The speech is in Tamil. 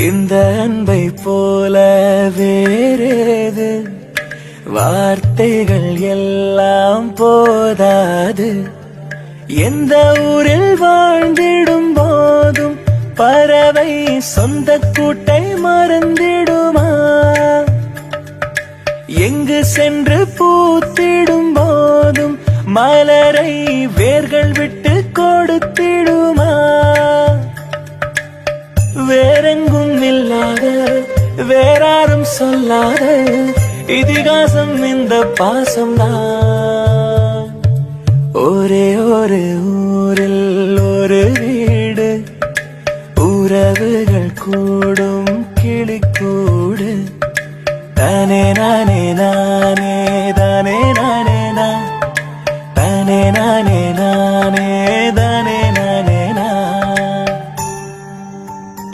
இந்த அன்பை போல வேறேது வார்த்தைகள் எல்லாம் போதாது. எந்த ஊரில் வாழ்ந்திடும் போதும் பறவை சொந்த கூட்டை மறந்திடுமா? எங்கு சென்று பூத்திடும் போதும் மலரை வேர்கள் விட்டு கொடுத்திடுமா? வேறெங்கும் இல்லாத வேறாரும் சொல்லாத இதிகாசம் இந்த பாசம்தான். ஒரே ஒரு ஊரில் ஒரு வீடு, உறவுகள் கூடும் கிளிக்கூடு. தானே நானே நானே தானே நானே நான் தானே நானே